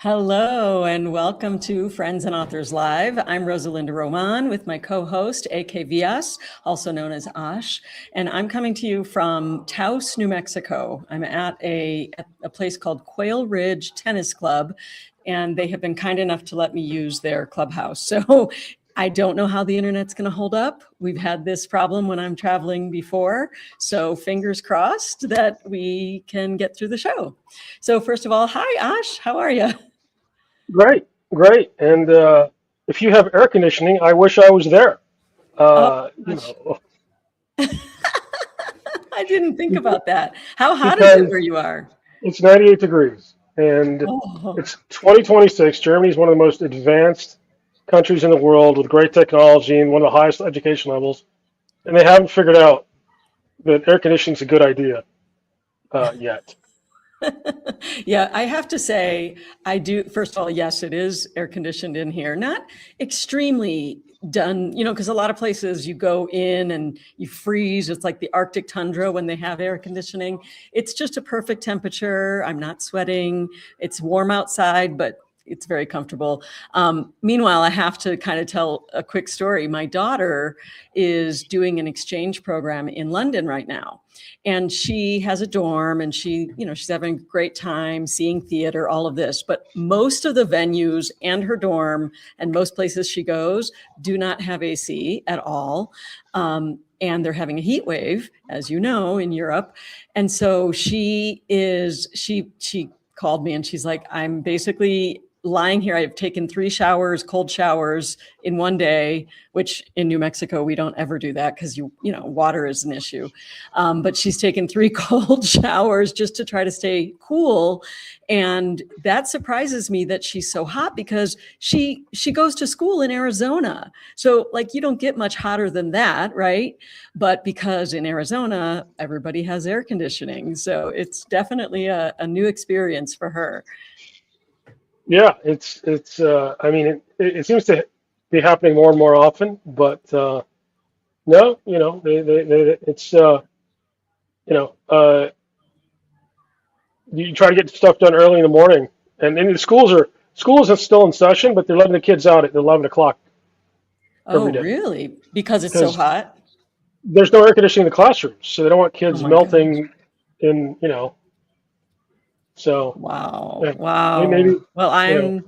Hello and welcome to Friends and Authors Live. I'm Rosa Linda Roman with my co-host AK Vias, also known as Aash, and I'm coming to you from Taos, New Mexico. I'm at a place called Quail Ridge Tennis Club, and they have been kind enough to let me use their clubhouse. So I don't know how the internet's going to hold up. We've had this problem when I'm traveling before, so fingers crossed that we can get through the show. So first of all, hi Ash, how are you? Great, great. And if you have air conditioning, I wish I was there. Oh Uh, you gosh, know, I didn't think about that. How hot is it because where you are? it's 98 degrees and Oh, it's 2026. Germany is one of the most advanced countries in the world with great technology and one of the highest education levels. And they haven't figured out that air conditioning is a good idea yet. yeah, I have to say, I do. First of all, yes, it is air conditioned in here. Not extremely done, because a lot of places you go in and you freeze. It's like the Arctic tundra when they have air conditioning. It's just a perfect temperature. I'm not sweating. It's warm outside, but it's very comfortable. Meanwhile, I have to kind of tell a quick story. My daughter is doing an exchange program in London right now. And she has a dorm and she's having a great time seeing theater, all of this. But most of the venues and her dorm and most places she goes do not have AC at all. And they're having a heat wave, as you know, in Europe. And so she called me and she's like, I'm basically lying here. I've taken 3 cold showers in one day, which in New Mexico, we don't ever do that because water is an issue. But she's taken 3 cold showers just to try to stay cool. And that surprises me that she's so hot because she goes to school in Arizona. So like you don't get much hotter than that, right? But because in Arizona, everybody has air conditioning. So it's definitely a new experience for her. Yeah, it's. I mean, it seems to be happening more and more often, but no, it's. You know, uh, you try to get stuff done early in the morning, and the schools are still in session, but they're letting the kids out at 11 o'clock Oh, every day really? Because it's so because hot? there's no air conditioning in the classrooms, so they don't want Oh kids my gosh. melting in. So Wow. yeah, Wow. maybe Well, you know,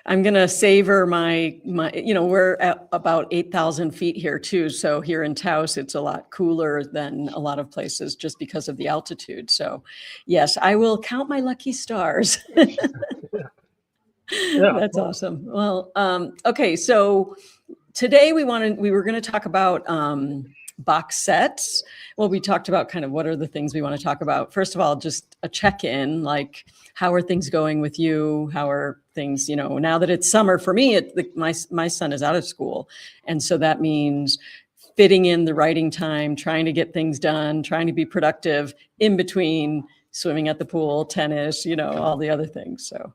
I'm gonna savor my, we're at about 8,000 feet here too. So here in Taos, it's a lot cooler than a lot of places just because of the altitude. So yes, I will count my lucky stars. yeah, That's awesome. Well, okay. So today we were going to talk about box sets. Well, we talked about kind of what are the things we want to talk about. First of all, just a check-in, like how are things going with you? How are things, now that it's summer for me, my son is out of school. And so that means fitting in the writing time, trying to get things done, trying to be productive in between swimming at the pool, tennis, all the other things. So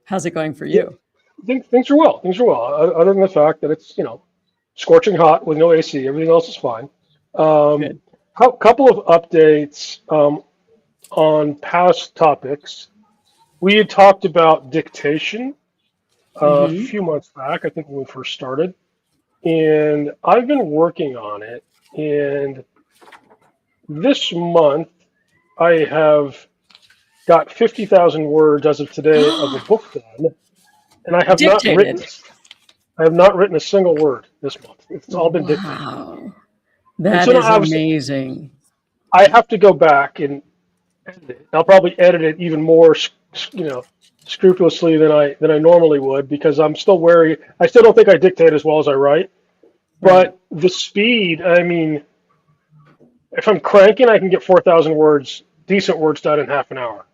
how's it going for yeah. you? Things are well. Things are well. Other than the fact that it's scorching hot with no AC, everything else is fine. Um, Good. couple of updates on past topics. We had talked about dictation a Mm-hmm. few months back, I think when we first started, and I've been working on it. And this month, I have got 50,000 words as of today of a book done, and Dictated. I have not written a single word this month. It's all been dictated. Wow. And That so now is obviously amazing. I have to go back and edit it. I'll probably edit it even more, you know, scrupulously than I normally would because I'm still wary. I still don't think I dictate as well as I write. Right. But the speed, I mean, if I'm cranking, I can get 4,000 words, decent words done in half an hour.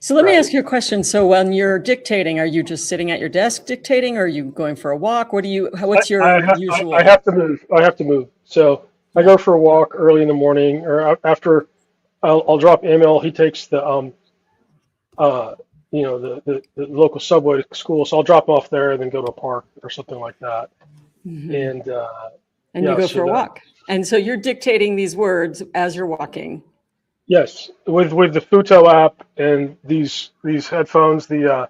So let me Right. ask you a question. So when you're dictating, are you just sitting at your desk dictating? Or are you going for a walk? What's your I usual? have to move. I have to move. So I Yeah. go for a walk early in the morning or after. I'll drop Emil. He takes the uh, the local subway to school, so I'll drop him off there and then go to a park or something like that. Hmm. And And you yeah, go so for a that walk. And so you're dictating these words as you're walking. yes, with the Futo app and these headphones, the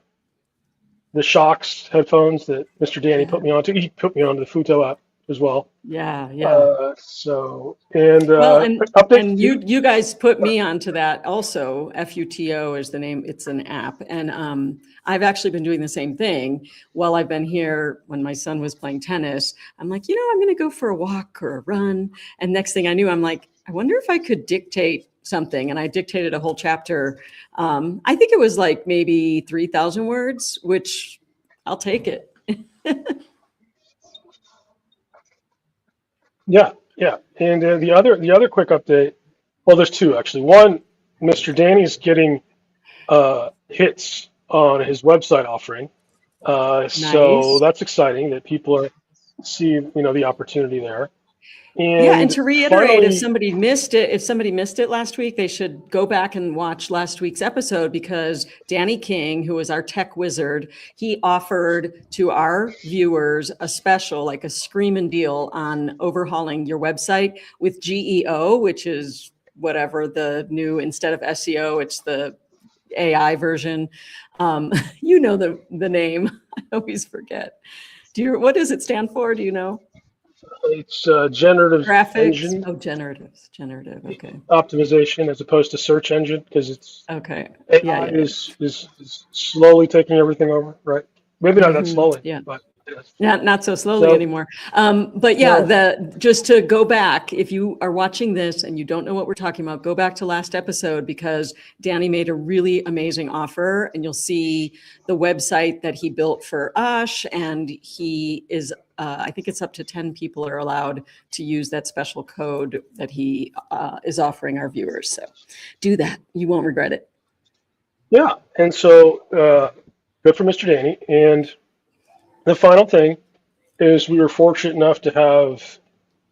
the Shocks headphones that Mr. Danny Yeah. put me onto. He put me onto the Futo app as well. Yeah. Yeah. So and Well, and update you. you guys put me onto that also. FUTO is the name. It's an app, and I've actually been doing the same thing while I've been here. When my son was playing tennis, I'm like, I'm going to go for a walk or a run, and next thing I knew, I'm like, I wonder if I could dictate something, and I dictated a whole chapter. I think it was like maybe 3,000 words, which I'll take it. Yeah, yeah. And the other quick update. Well, there's two actually. One, Mr. Danny's getting hits on his website offering. So Nice. that's exciting that people are see the opportunity there. Yeah, and And to reiterate, finally, if somebody missed it last week, they should go back and watch last week's episode because Danny King, who was our tech wizard, he offered to our viewers a special, like a screaming deal on overhauling your website with GEO, which is whatever the new, instead of SEO, it's the AI version. You know the name. I always forget. What does it stand for? Do you know? it's generative Graphics. engine Oh, generative. Okay. optimization as opposed to search engine because it's Okay. Yeah. AI Yeah. is slowly taking everything over, right? Maybe not that slowly, Yeah. but yes. Not so slowly So anymore. But yeah, no, just to go back, if you are watching this and you don't know what we're talking about, go back to last episode because Danny made a really amazing offer, and you'll see the website that he built for Aash, and he is. I think it's up to 10 people are allowed to use that special code that he is offering our viewers. So do that. You won't regret it. yeah, and so good for Mr. Danny. And the final thing is we were fortunate enough to have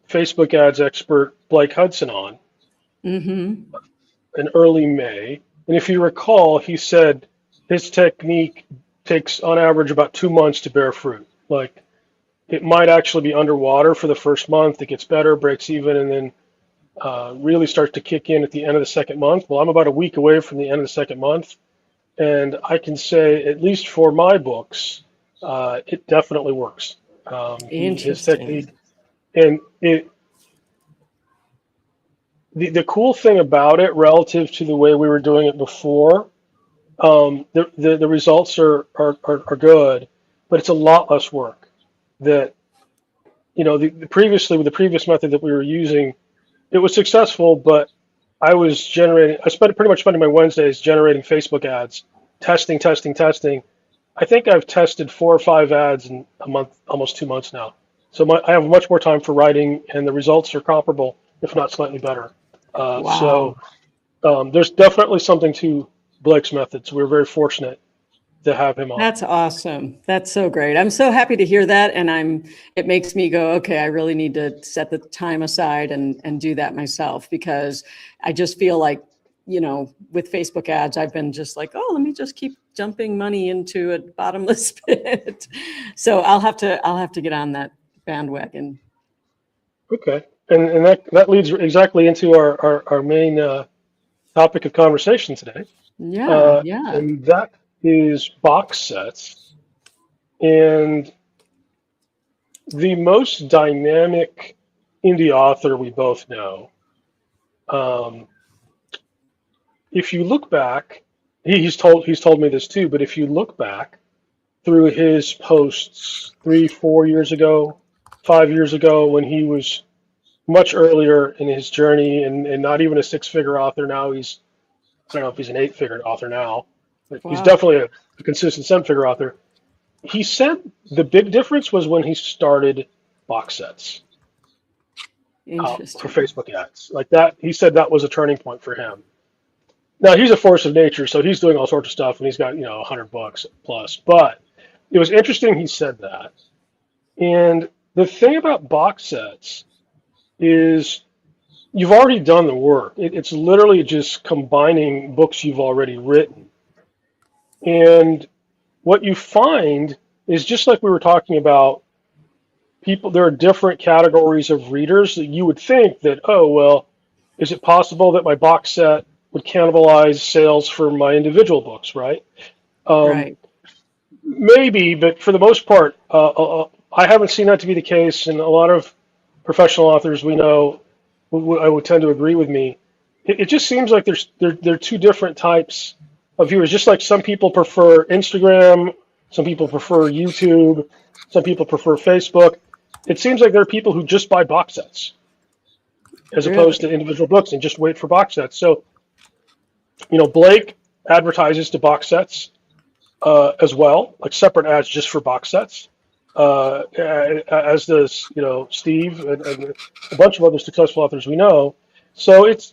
Facebook ads expert Blake Hudson on Mm-hmm. in early May. And if you recall, he said his technique takes on average about 2 months to bear fruit. Like it might actually be underwater for the first month. It gets better, breaks even, and then really starts to kick in at the end of the second month. Well, I'm about a week away from the end of the second month, and I can say, at least for my books, it definitely works. His Interesting. technique, and the cool thing about it, relative to the way we were doing it before, the results are good, but it's a lot less work. That previously with the previous method that we were using, it was successful, but I spent pretty much spending my Wednesdays generating Facebook ads, testing, testing, testing. I think I've tested 4 or 5 ads in a month, almost 2 months now. So I have much more time for writing, and the results are comparable, if not slightly better. So Wow. there's definitely something to Blake's methods. We're very fortunate to have him on. That's awesome. That's so great. I'm so happy to hear that. And it makes me go, okay, I really need to set the time aside and do that myself because I just feel like, with Facebook ads, I've been just like, oh, let me just keep dumping money into a bottomless pit. So I'll have to get on that bandwagon. Okay, and that leads exactly into our main topic of conversation today, Yeah. Yeah. and that is box sets. And the most dynamic indie author we both know, um, if you look back, he's told me this too, but if you look back through his posts 3, 4 years ago, 5 years ago, when he was much earlier in his journey and not even a six-figure author now, I don't know if he's an eight-figure author now, but he's Wow. definitely a consistent seven-figure author. He said the big difference was when he started box sets for Interesting. Facebook ads. Like that, he said that was a turning point for him. Now he's a force of nature, so he's doing all sorts of stuff, and he's got 100 books plus. But it was interesting he said that. And the thing about box sets is you've already done the work. It's literally just combining books you've already written. And what you find is just like we were talking about, people, there are different categories of readers that you would think that, oh, well, is it possible that my box set would cannibalize sales for my individual books, right? Um, Right. maybe, but for the most part, I haven't seen that to be the case, and a lot of professional authors we know I would tend to agree with me. It just seems like there are two different types of viewers. Just like some people prefer Instagram, some people prefer YouTube, some people prefer Facebook. It seems like there are people who just buy box sets as opposed to Really? individual books and just wait for box sets. So, Blake advertises to box sets as well, like separate ads just for box sets, as does Steve and a bunch of other successful authors we know. So it's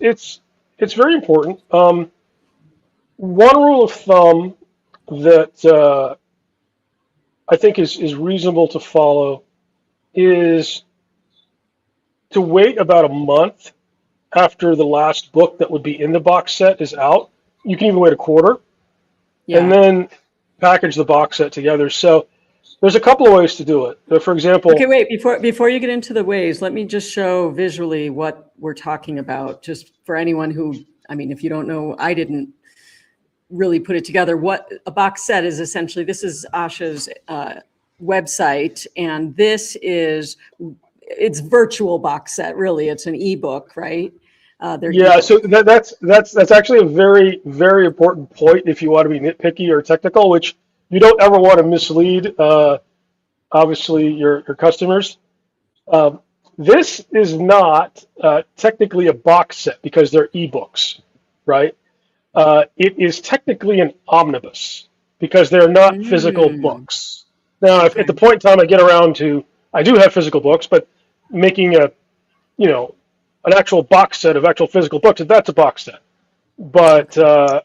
very important. One rule of thumb that I think is reasonable to follow is to wait about a month after the last book that would be in the box set is out. You can even wait a quarter, and Yeah. then package the box set together. So there's a couple of ways to do it. For Okay, example, wait, before you get into the ways, let me just show visually what we're talking about, just for anyone who, I mean, if you don't know, I didn't really put it together. What a box set is essentially, this is Aash's website, and this is, it's virtual box set, really. It's an ebook, right? They're yeah, ebook. so that's actually a very, very important point if you want to be nitpicky or technical, which you don't ever want to mislead, obviously, your customers. Um, this is not technically a box set because they're ebooks, right? It is technically an omnibus because they're not physical Mm, books. Now, if okay. at the point in time I get around to, I do have physical books, but making you know, an actual box set of actual physical books, that's a box set. But Okay.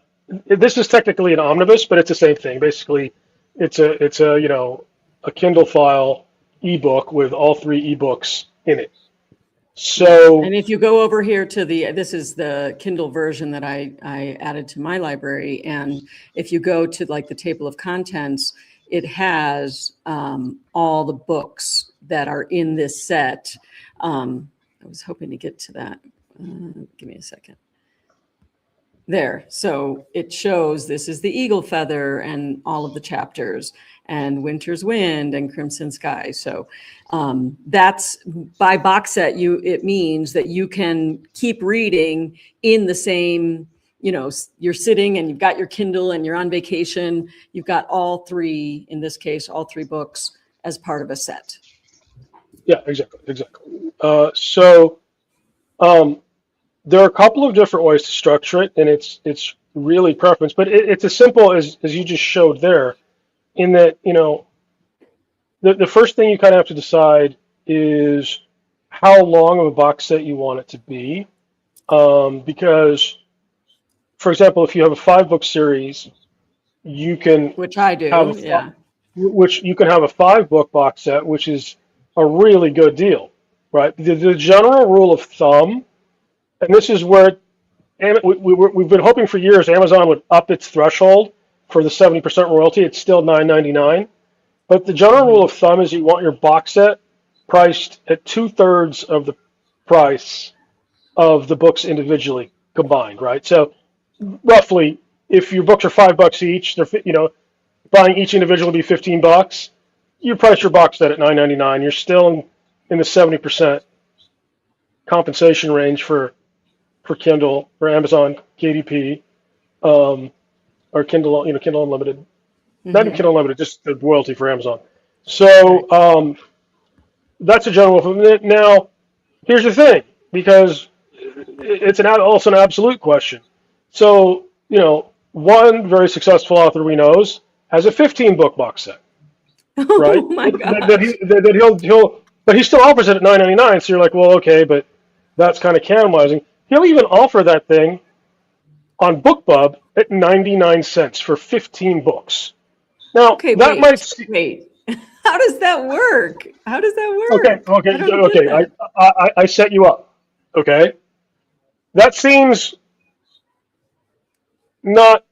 this is technically an omnibus, but it's the same thing. Basically, it's a a Kindle file ebook with all three ebooks in it. Yeah. So And if you go over here to this is the Kindle version that I added to my library. And if you go to like the table of contents, it has all the books that are in this set. I was hoping to get to that. Give me a second. There. So it shows this is the Eagle Feather and all of the chapters, and Winter's Wind and Crimson Sky. So that's by box set. It means that you can keep reading in the same. You're sitting and you've got your Kindle and you're on vacation. You've got all three, in this case, all three books as part of a set. yeah, exactly. So um, there are a couple of different ways to structure it, and it's really preference, but it's as simple as you just showed there. In that, the first thing you kind of have to decide is how long of a box set you want it to be. Because, for example, if you have a 5 book series, you can Which I have do. Yeah. which you can have a 5 book box set, which is a really good deal, right? The general rule of thumb, and this is where we've been hoping for years Amazon would up its threshold for the 70% royalty. It's still $9.99. But the general rule Mhm. of thumb is you want your box set priced at 2/3 of the price of the books individually combined, right? So roughly, if your books are $5 each, buying each individual would be $15. You price your box set at $9.99. You're still in the 70% compensation range for Kindle or Amazon KDP, or Kindle, Kindle Unlimited. Not even Mhm. Kindle Unlimited, just the royalty for Amazon. Right. So that's a general. Now, here's the thing, because it's also an absolute question. So, one very successful author we know has a 15 book box set, right? Oh my gosh. But he still offers it at $9.99. So you're like, well, okay, but that's kind of cannibalizing. He'll even offer that thing on BookBub at 99 cents for 15 books. Now, Okay, that might seem, wait. How does that work? How does that okay, work? I okay, don't get okay. that. I set you up. Okay, that seems not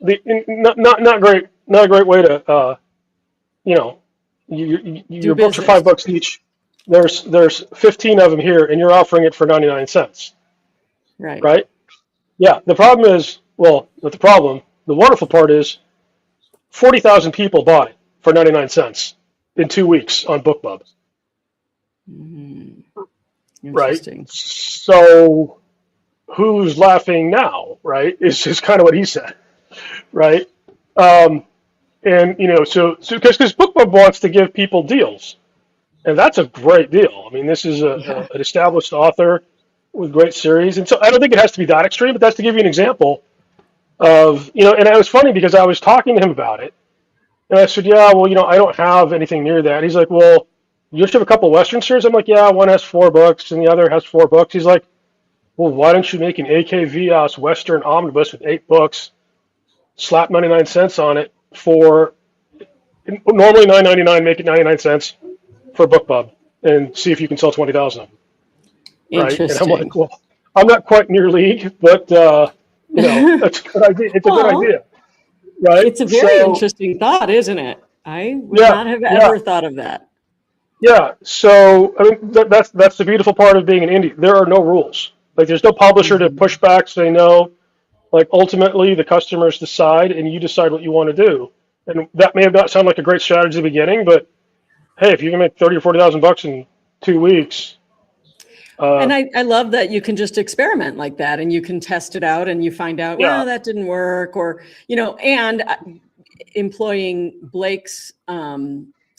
not great. Not a great way to you know Do your books are business. $5 each. There's 15 of them here, and you're offering it for 99 cents, Right. right? Yeah. The problem is, well, not the problem. The wonderful part is 40,000 people bought it. for 99 cents in 2 weeks on BookBub, Mhm. right? Interesting. So who's laughing now, right? Is just kind of what he said, right? Um, and so because BookBub wants to give people deals, and that's a great deal. I mean, this is Yeah. an established author with great series, and so I don't think it has to be that extreme, but that's to give you an example of And it was funny because I was talking to him about it, and I said, yeah, well, I don't have anything near that. He's like, well, you just have a couple of Western series. I'm like, yeah, one has 4 books and the other has 4 books. He's like, well, why don't you make an AKVS Western omnibus with 8 books, slap 99 cents on it for normally 9.99, make it 99 cents for BookBub, and see if you can sell 20,000 of them, right? And I'm like, Interesting. well, I'm not quite in your league, but that's a good idea. It's a good Well, idea, right? it's a very So interesting thought, isn't it? I would yeah, not have yeah, ever thought of that. yeah. So I mean, that's the beautiful part of being an indie. There are no rules. Like there's no publisher to Mhm. push back, say no. Like ultimately, the customers decide, and you decide what you want to do. And that may have not sound like a great strategy at the beginning, but hey, if you can make 30 or 40,000 bucks in 2 weeks, uh, And I love that you can just experiment like that and you can test it out and you find out, yeah, well, that didn't work, or, and employing Blake's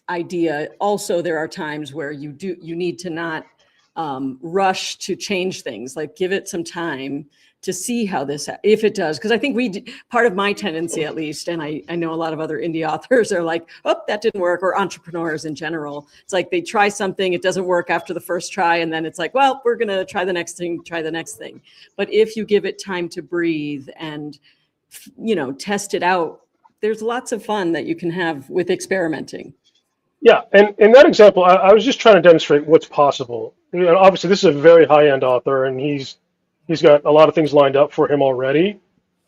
idea. Also, there are times where you need to not rush to change things, like give it some time to see how if it does. Because I think part of my tendency, at least, and I know a lot of other indie authors are like, oh, that didn't work, or entrepreneurs in general. It's like they try something, it doesn't work after the first try, and then it's like, well, we're going to try the next thing, try the next thing. But if you give it time to breathe and, test it out, there's lots of fun that you can have with experimenting. yeah. And in that example, I was just trying to demonstrate what's possible. Obviously, this is a very high-end author, and he's got a lot of things lined up for him already.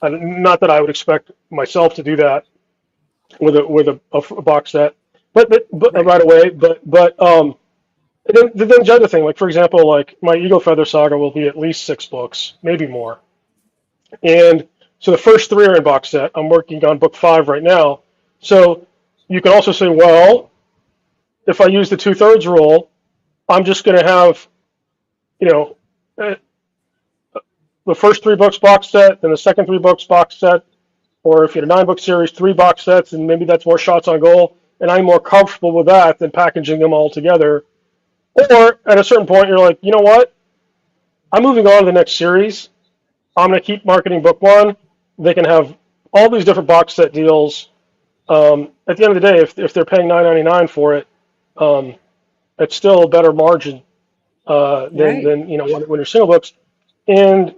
Not that I would expect myself to do that with a box set, but Right. right away. But and then the other thing, like for example, like my Eagle Feather Saga will be at least 6 books, maybe more. And so the first 3 are in box set. I'm working on book 5 right now. So you can also say, well, if I use the 2/3 rule, I'm just going to have, you know, uh, the first 3 books box set, then the second 3 books box set, or if you had a 9-book series, 3 box sets, and maybe that's more shots on goal. And I'm more comfortable with that than packaging them all together. Or at a certain point, you're like, you know what? I'm moving on to the next series. I'm going to keep marketing book 1. They can have all these different box set deals. At the end of the day, if they're paying $9.99 for it, um, it's still a better margin Right. than when you're single books. And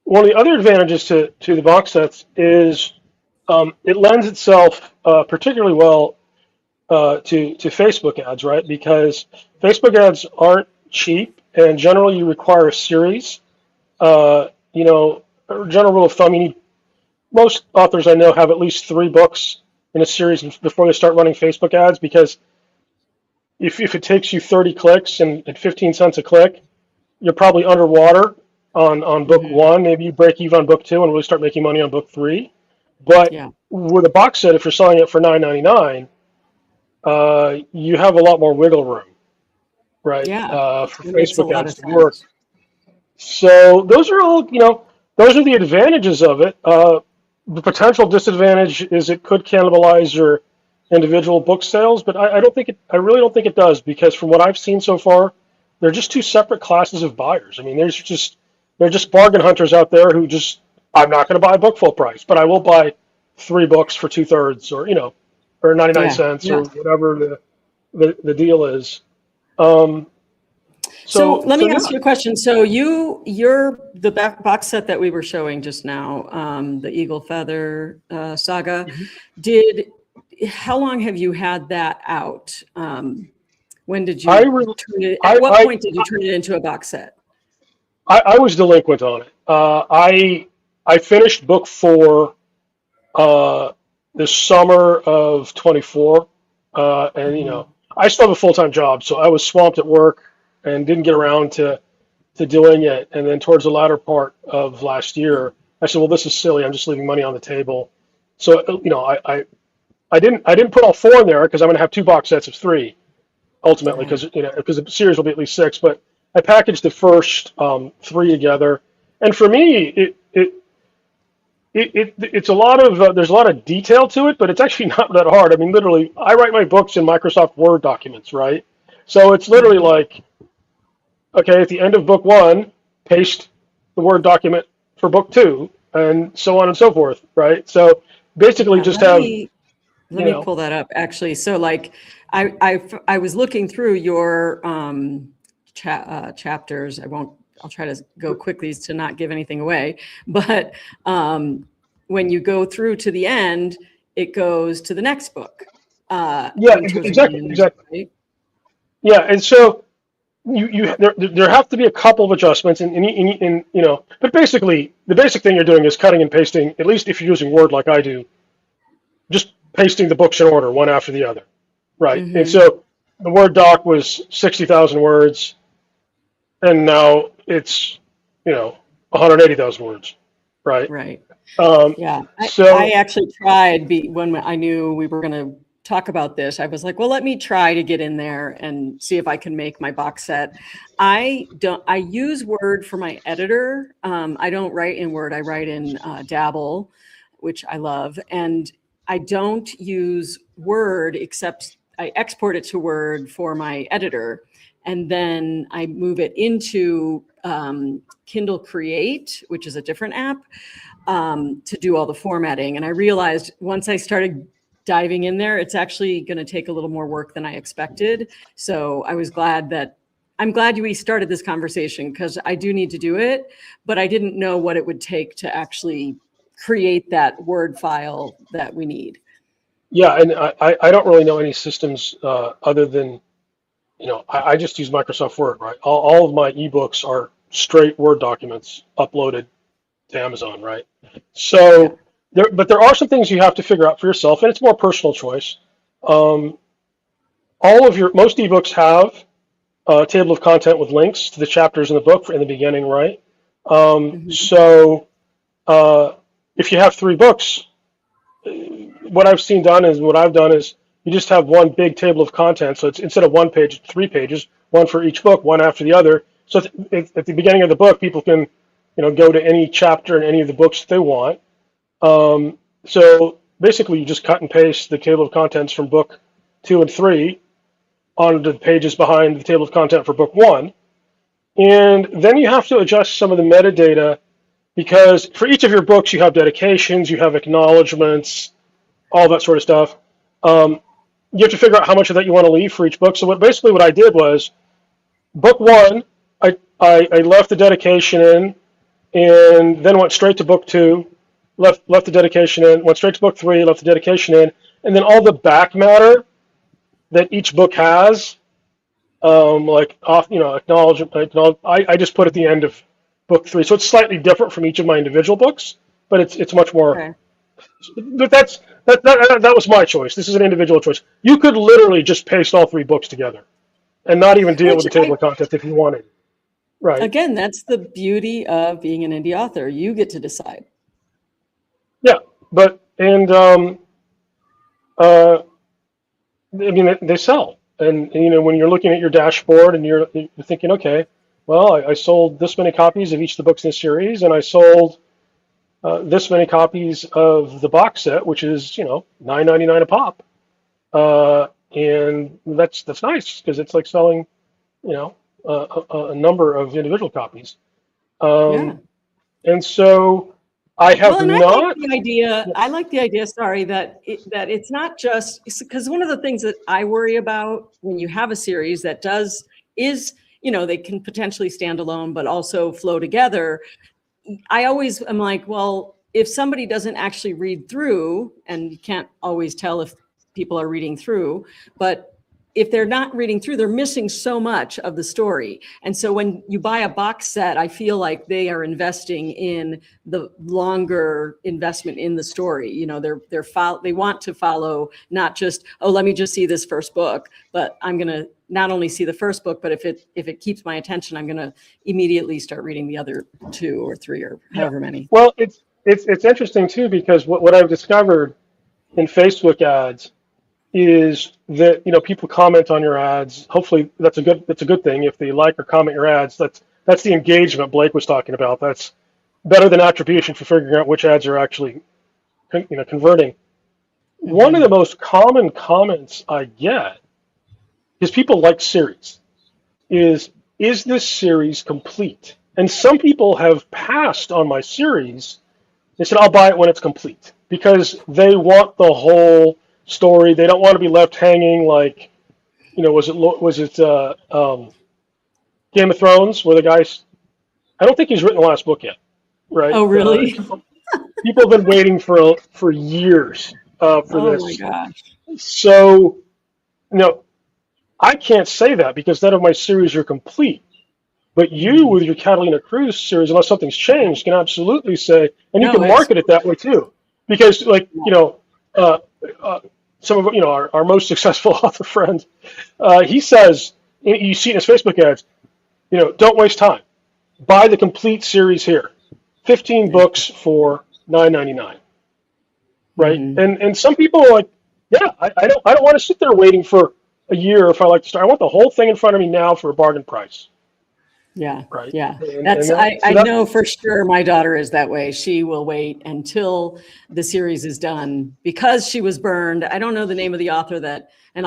one of the other advantages to the box sets is it lends itself particularly well to Facebook ads, right? Because Facebook ads aren't cheap, and generally you require a series. A general rule of thumb, most authors I know have at least 3 books in a series before they start running Facebook ads, because if it takes you 30 clicks and 15 cents a click, you're probably underwater on book Mhm. 1. Maybe you break even on book 2 and really start making money on book 3. But Yeah. with a box set, if you're selling it for $9.99, you have a lot more wiggle room, right? Yeah. For It makes a Facebook lot ads of to work. sense. So those are all, those are the advantages of it. The potential disadvantage is it could cannibalize your individual book sales, but I don't think I really don't think it does, because from what I've seen so far, they're just 2 separate classes of buyers. I mean, they're just bargain hunters out there who just, I'm not going to buy a book full price, but I will buy 3 books for 2/3, or 99 Yeah. cents Yeah. or whatever the deal is. Um, So so let so me yeah, ask you a question. So the box set that we were showing just now, the Eagle Feather saga, did how long have you had that out? When did I you re- turn it? At I what I point did you turn it into a box set? I was delinquent on it. I finished book 4 uh, this summer of 24, and Mhm. I still have a full-time job, so I was swamped at work and didn't get around to doing it. And then towards the latter part of last year, I said, "Well, this is silly. I'm just leaving money on the table." So I didn't put all four in there because I'm going to have two box sets of three ultimately, Right. because the series will be at least six. But I packaged the first three together, and for me, it's a lot of there's a lot of detail to it, but it's actually not that hard. I mean, literally, I write my books in Microsoft Word documents, right? So it's literally Mhm. like, okay, at the end of book one, paste the Word document for book two, and so on and so forth, right? So basically, Yeah, just have, let you me know, pull that up actually. So like I was looking through your chapters. I'll try to go quickly to not give anything away. But when you go through to the end, it goes to the next book. yeah, In terms of exactly, when, exactly, right? yeah, and so there have to be a couple of adjustments, and but basically the basic thing you're doing is cutting and pasting. At least if you're using Word like I do, just pasting the books in order, one after the other, right? And Mm-hmm. so the Word doc was 60,000 words, and now it's 180,000 words, right? Right. Um, Yeah, I so actually tried when I knew we were going to talk about this. I was like, well, let me try to get in there and see if I can make my box set. I use Word for my editor. I don't write in Word. I write in Dabble, which I love. And I don't use Word except I export it to Word for my editor. And then I move it into Kindle Create, which is a different app, to do all the formatting. And I realized once I started diving in there, it's actually going to take a little more work than I expected. So I'm glad we started this conversation because I do need to do it, but I didn't know what it would take to actually create that Word file that we need. yeah, and I don't really know any systems other than I just use Microsoft Word, right? All of my ebooks are straight Word documents uploaded to Amazon, right? Yeah. So there are some things you have to figure out for yourself, and it's more personal choice. Um, most ebooks have a table of content with links to the chapters in the book in the beginning, right? Mhm. So if you have three books, what I've seen done is what I've done is you just have one big table of content. So it's instead of one page, it's 3 pages, one for each book, one after the other. So at the beginning of the book, people can, go to any chapter in any of the books that they want. So basically, you just cut and paste the table of contents from book two and three onto the pages behind the table of content for book one. And then you have to adjust some of the metadata because for each of your books, you have dedications, you have acknowledgments, all that sort of stuff. Um, you have to figure out how much of that you want to leave for each book. So what I did was book one, I left the dedication in, and then went straight to book two, left the dedication in, went straight to book three, left the dedication in, and then all the back matter that each book has, like off, I just put at the end of book three. So it's slightly different from each of my individual books, but it's much more. Okay. But that was my choice. This is an individual choice. You could literally just paste all three books together and not even deal with Which the table of contents if you wanted. Right. again, that's the beauty of being an indie author. You get to decide. Yeah. But and uh, I mean they sell, and when you're looking at your dashboard and you're thinking, okay, well I sold this many copies of each of the books in the series, and I sold this many copies of the box set, which is $9.99 a pop, and that's nice because it's like selling a number of individual copies. Yeah. Um, and so I Well, have and I like not. the idea. I like the idea. Sorry, that it's not just because one of the things that I worry about when you have a series that is they can potentially stand alone, but also flow together. I always am like, well, if somebody doesn't actually read through, and you can't always tell if people are reading through, but if they're not reading through, they're missing so much of the story. And so when you buy a box set, I feel like they are investing in the longer investment in the story. They want to follow, not just, oh, let me just see this first book, but I'm going to not only see the first book, but if it keeps my attention, I'm going to immediately start reading the other two or three or Yeah. however many. Well, it's interesting too because what I've discovered in Facebook ads is that, people comment on your ads. Hopefully that's a good thing. If they like or comment your ads, that's the engagement Blake was talking about. That's better than attribution for figuring out which ads are actually converting. One of Mm-hmm. the most common comments I get is people like series. Is this series complete? And some people have passed on my series. They said, I'll buy it when it's complete because they want the whole story. They don't want to be left hanging like, was it Game of Thrones where the guy's, I don't think he's written the last book yet, right? Oh, really? People have been waiting for years for Oh my this. gosh. So, I can't say that because none of my series are complete. But you, Mhm. with your Catalina Cruise series, unless something's changed, can absolutely say, and you No, can it's market it that way too, because uh, uh, some of our most successful author friend, he says, you see in his Facebook ads, don't waste time, buy the complete series here, 15 books for $9.99, right? mm-hmm. And some people are like, yeah, I don't want to sit there waiting for a year if I like to start. I want the whole thing in front of me now for a bargain price, Yeah, right? yeah. And That's that, I so that know for sure my daughter is that way. She will wait until the series is done because she was burned. I don't know the name of the author that, and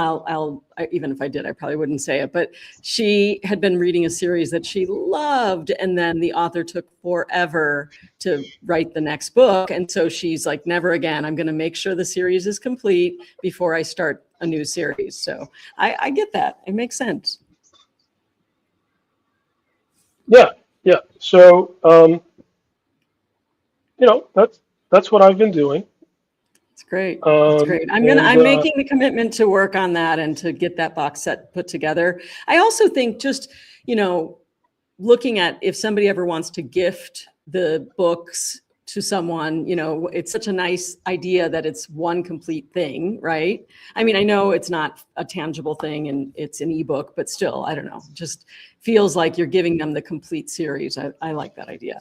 even if I did, I probably wouldn't say it, but she had been reading a series that she loved, and then the author took forever to write the next book. And so she's like, never again. I'm going to make sure the series is complete before I start a new series. So I get that. It makes sense. Yeah, yeah. So, that's what I've been doing. It's great. It's Um, great. and I'm making the commitment to work on that and to get that box set put together. I also think just, you know, looking at if somebody ever wants to gift the books to someone, it's such a nice idea that it's one complete thing, right? I mean, I know it's not a tangible thing and it's an ebook, but still, I don't know, just feels like you're giving them the complete series. I like that idea.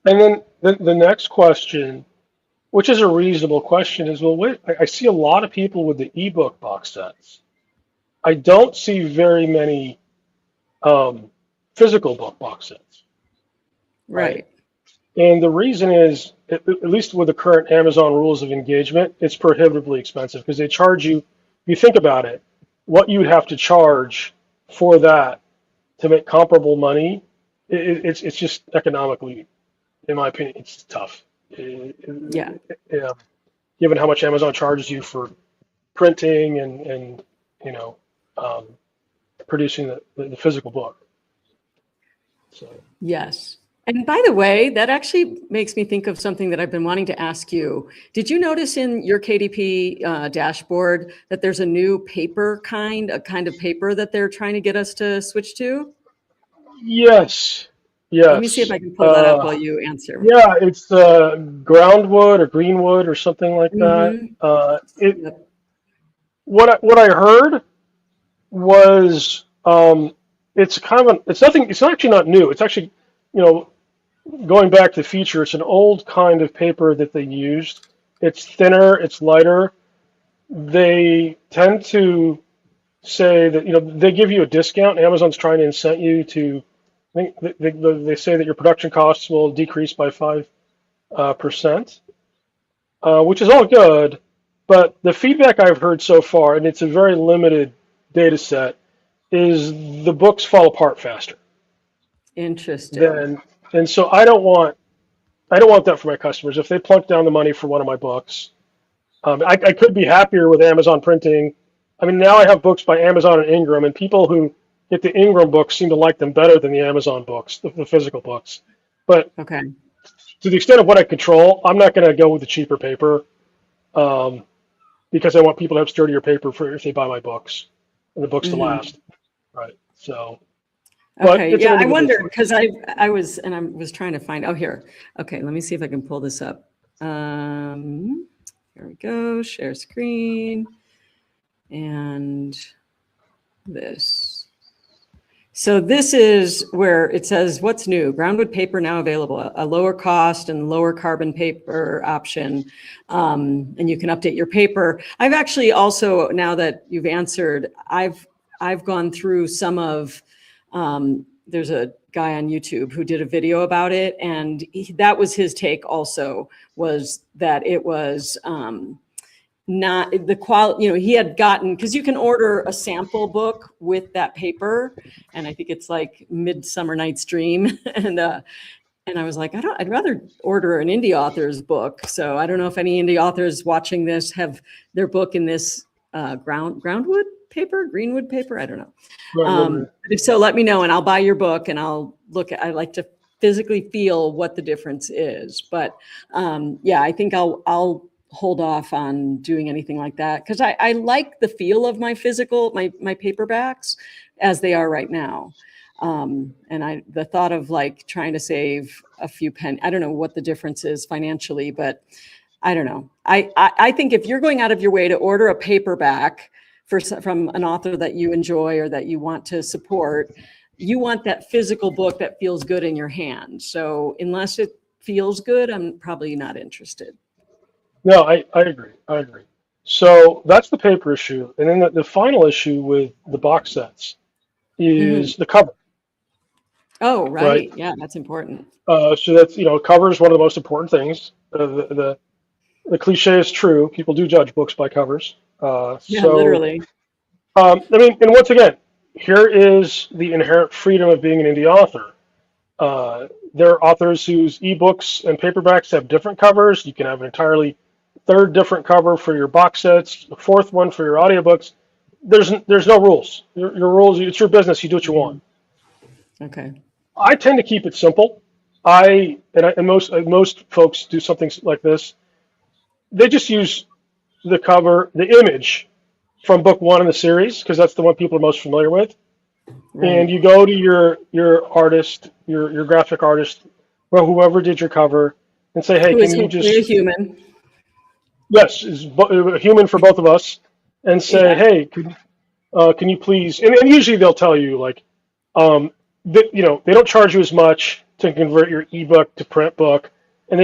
then the next question, which is a reasonable question, is, well, wait, I see a lot of people with the ebook box sets. I don't see very many physical book box sets, right? Right. And the reason is, at least with the current Amazon rules of engagement, it's prohibitively expensive because they charge you. If you think about it, what you'd have to charge for that to make comparable money, it's just economically, in my opinion, it's tough. Yeah. Yeah, given how much Amazon charges you for printing and you know um, producing the physical book. So Yes. And by the way, that actually makes me think of something that I've been wanting to ask you. Did you notice in your KDP dashboard that there's a new a kind of paper that they're trying to get us to switch to? yes, Let me see if yes, I can pull that up while you answer. yeah, it's groundwood or greenwood or something like that. Mm-hmm. Yep. What I heard was it's it's nothing. It's actually not new. It's actually you know going back to the feature. It's an old kind of paper that they used. It's thinner. It's lighter. They tend to say that they give you a discount. Amazon's trying to incent you to. I think they say that your production costs will decrease by 5%, which is all good. But the feedback I've heard so far, and it's a very limited data set, is the books fall apart faster Interesting. than, and so I don't want that for my customers. If they plunk down the money for one of my books, I could be happier with Amazon printing. I mean, now I have books by Amazon and Ingram, and people who get the Ingram books seem to like them better than the Amazon books, the physical books. But Okay. to the extent of what I control, I'm not going to go with the cheaper paper um, because I want people to have sturdier paper for if they buy my books and the books to Mm-hmm. last. Right. So, but Okay. it's an Yeah, I individual wondered choice. because I was trying to find. Oh, here. Okay. Let me see if I can pull this up. Here we go. Share screen and this. So this is where it says, what's new? Groundwood paper now available, a lower cost and lower carbon paper option. And you can update your paper. I've actually also, now that you've answered, I've gone through some of, there's a guy on YouTube who did a video about it. And that was his take also, was that it was, not the quality, he had gotten, because you can order a sample book with that paper, and I think it's like Midsummer Night's Dream, and I was like, I'd rather order an indie author's book. So I don't know if any indie authors watching this have their book in this greenwood paper. I don't know. If so, let me know, and I'll buy your book, and I'll look at. I like to physically feel what the difference is, but yeah, I think I'll hold off on doing anything like that, because I like the feel of my my paperbacks as they are right now. And the thought of like trying to save a few pennies, I don't know what the difference is financially, but I don't know. I think if you're going out of your way to order a paperback from an author that you enjoy or that you want to support, you want that physical book that feels good in your hand. So unless it feels good, I'm probably not interested. No, I agree. I agree. So that's the paper issue. And then the final issue with the box sets is the cover. Oh, right. Right. Yeah, that's important. So that's, cover is one of the most important things. The cliche is true. People do judge books by covers. Yeah, literally. And once again, here is the inherent freedom of being an indie author. There are authors whose ebooks and paperbacks have different covers. You can have an entirely third different cover for your box sets, a fourth one for your audiobooks. There's no rules. Your rules, it's your business. You do what you want. Okay. I tend to keep it simple. Most folks do something like this. They just use the cover, the image from book one in the series, because that's the one people are most familiar with. Right. And you go to your artist, your graphic artist, or whoever did your cover, and say, hey, can you just a human? Yes, is a human for both of us, and say, hey, can you please? And usually they'll tell you like, they don't charge you as much to convert your ebook to print book, and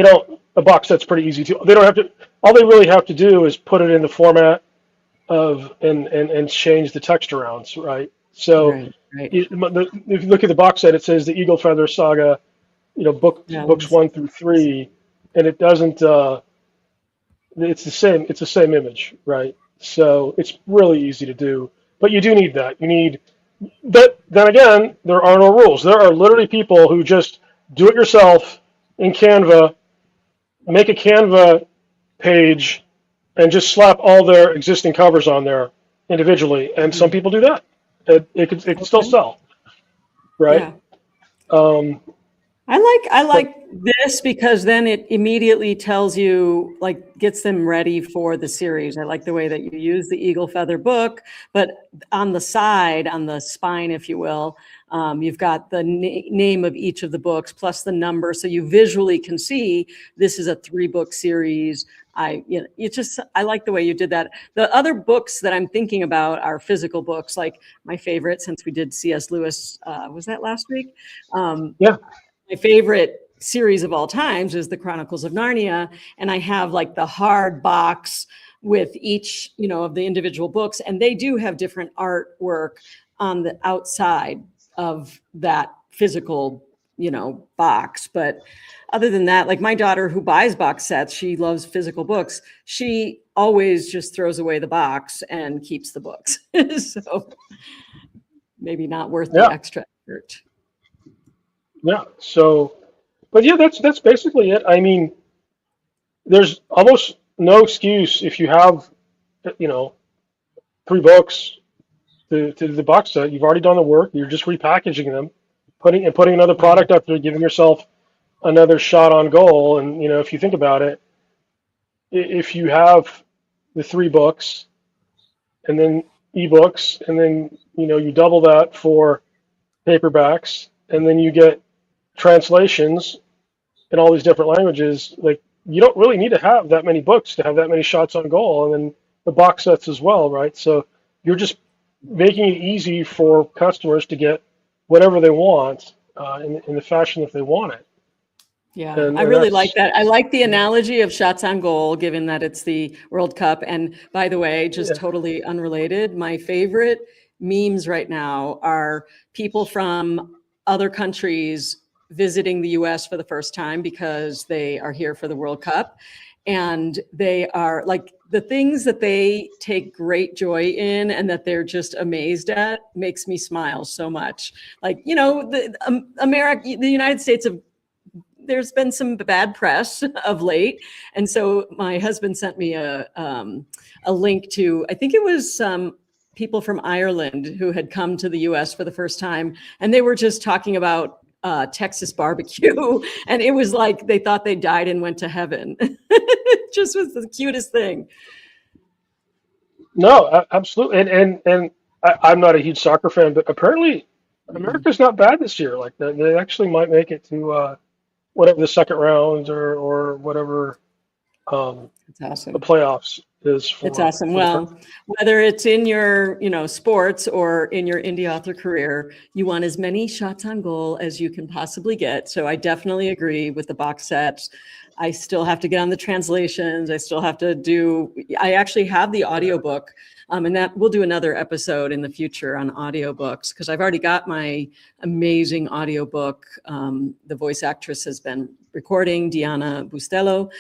a box set's pretty easy too. They don't have to. All they really have to do is put it in the format of and change the text around, right? So right. If you look at the box set, it says the Eagle Feather Saga, books 1 through 3, and it doesn't. It's the same image, right? So it's really easy to do, but you do need that. You need that. Then again, there are no rules. There are literally people who just do it yourself in Canva, make a Canva page, and just slap all their existing covers on there individually. And some people do that. It can still sell, right? Yeah. I like this because then it immediately tells you, like, gets them ready for the series. I like the way that you use the eagle feather book, but on the side, on the spine, if you will, you've got the name of each of the books plus the number, so you visually can see this is a 3-book series. I like the way you did that. The other books that I'm thinking about are physical books, like my favorite, since we did C.S. Lewis, was that last week? Yeah. My favorite series of all times is the Chronicles of Narnia, and I have like the hard box with each, of the individual books, and they do have different artwork on the outside of that physical, box. But other than that, like my daughter who buys box sets, she loves physical books. She always just throws away the box and keeps the books. So maybe not worth the extra effort. Yeah. So, but yeah, that's basically it. I mean, there's almost no excuse if you have, 3 books to the box set. You've already done the work. You're just repackaging them, putting another product up there, giving yourself another shot on goal. And if you think about it, if you have the 3 books and then ebooks, and then you double that for paperbacks, and then you get translations in all these different languages, like you don't really need to have that many books to have that many shots on goal, and then the box sets as well, right? So you're just making it easy for customers to get whatever they want in the fashion that they want it. Yeah, I And really like that's, that. I like the analogy of shots on goal, given that it's the World Cup. And by the way, just yeah, totally unrelated, my favorite memes right now are people from other countries visiting the US for the first time because they are here for the World Cup. And they are like the things that they take great joy in and that they're just amazed at makes me smile so much. Like, you know, the United States of there's been some bad press of late, and so my husband sent me a link to, I think it was some people from Ireland who had come to the U.S. for the first time, and they were just talking about Texas barbecue, and it was like they thought they died and went to heaven. It just was the cutest thing. no, absolutely. And I'm not a huge soccer fan, but apparently Mm-mm. America's not bad this year. Like they actually might make it to whatever the second round or whatever It's the awesome. playoffs is It's for awesome. the Well, whether it's in your, you know, sports or in your indie author career, you want as many shots on goal as you can possibly get. So I definitely agree with the box sets. I still have to get on the translations. I still have to do, I actually have the yeah. audiobook. And that we'll do another episode in the future on audiobooks because I've already got my amazing audiobook. The voice actress has been recording, Diana Bustello.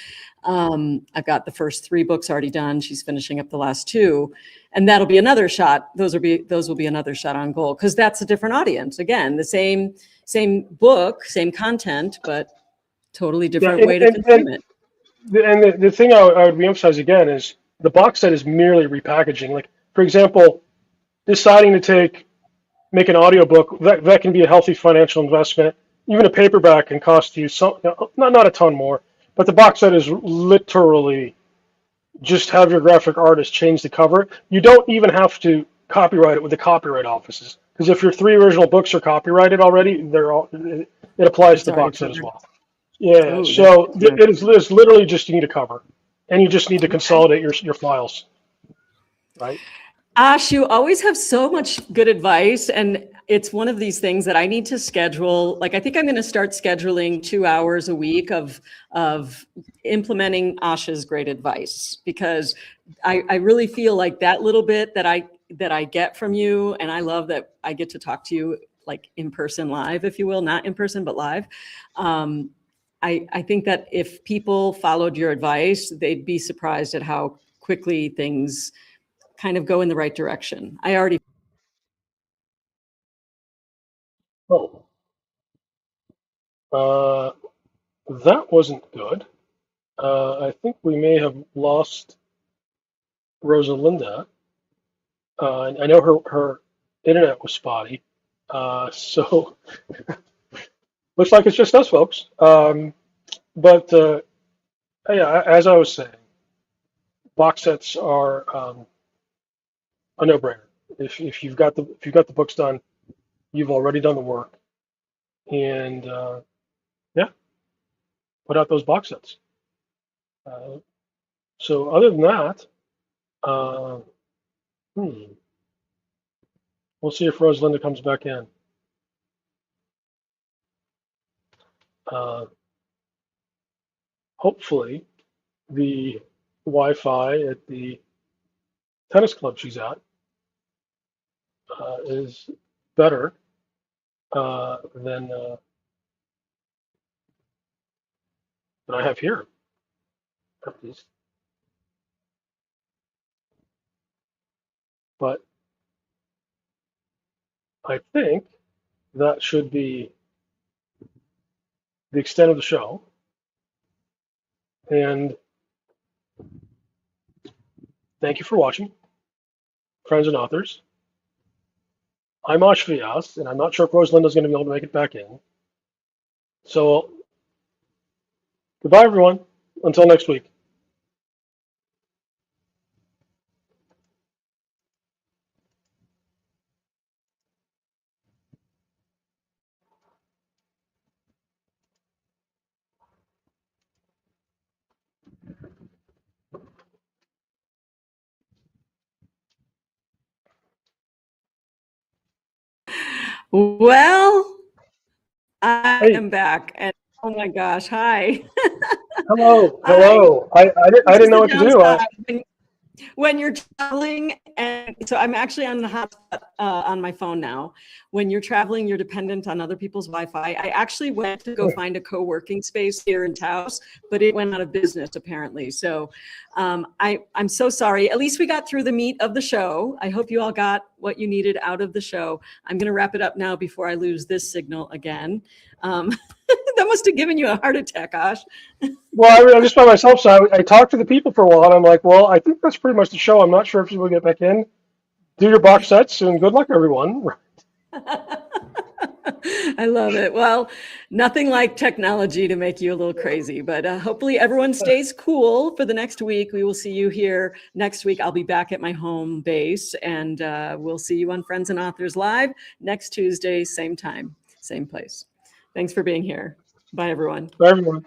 I've got the first 3 books already done. She's finishing up the last 2, and that'll be another shot. Those will be another shot on goal because that's a different audience. Again, the same book, same content, but totally Yeah, different way to consume it. the thing I would reemphasize again is the box set is merely repackaging. Like, for example, deciding to make an audiobook, that can be a healthy financial investment. Even a paperback can cost you some, not a ton more, but the box set is literally just have your graphic artist change the cover. You don't even have to copyright it with the copyright offices because if your 3 original books are copyrighted already, it applies to It's the already box set as covered. well. Yeah, Oh, that's so good to know. it's literally just you need a cover, and you just need to Okay. consolidate your files, right? Ash, you always have so much good advice. And it's one of these things that I need to schedule. Like, I think I'm going to start scheduling 2 hours a week of implementing Ash's great advice because I really feel like that little bit that I get from you, and I love that I get to talk to you like in person live, if you will, not in person, but live. Um, I think that if people followed your advice, they'd be surprised at how quickly things kind of go in the right direction. I already Oh, uh, that wasn't good. I think we may have lost Rosa Linda. I know her internet was spotty, so looks like it's just us, folks. But yeah, as I was saying, box sets are a no-brainer. If you've got the books done, you've already done the work, and yeah, put out those box sets. Uh, so other than that, uh, hmm, we'll see if Rosalinda comes back in. Uh, hopefully, the Wi-Fi at the tennis club she's at is better than I have here, at least. But I think that should be the extent of the show. And thank you for watching, friends and authors. I'm Ash Vyas, and I'm not sure if Rosalinda's going to be able to make it back in. So goodbye, everyone. Until next week. Well, I Hey, am back, and oh my gosh, hi. hello, Hi. hello. I This is didn't know the what to do. downside when you're traveling, and so I'm actually on the hotspot on my phone now. When you're traveling, you're dependent on other people's Wi-Fi. I actually went to go find a co-working space here in Taos, but it went out of business apparently. So I'm so sorry. At least we got through the meat of the show. I hope you all got what you needed out of the show. I'm going to wrap it up now before I lose this signal again. That must have given you a heart attack, Ash. Well, I'm just by myself, so I talked to the people for a while, and I'm like, well, I think that's pretty much the show. I'm not sure if you will get back in. Do your box sets, and good luck, everyone. I love it. Well, nothing like technology to make you a little crazy, but hopefully everyone stays cool for the next week. We will see you here next week. I'll be back at my home base, and we'll see you on Friends and Authors Live next Tuesday, same time, same place. Thanks for being here. Bye, everyone. Bye, everyone.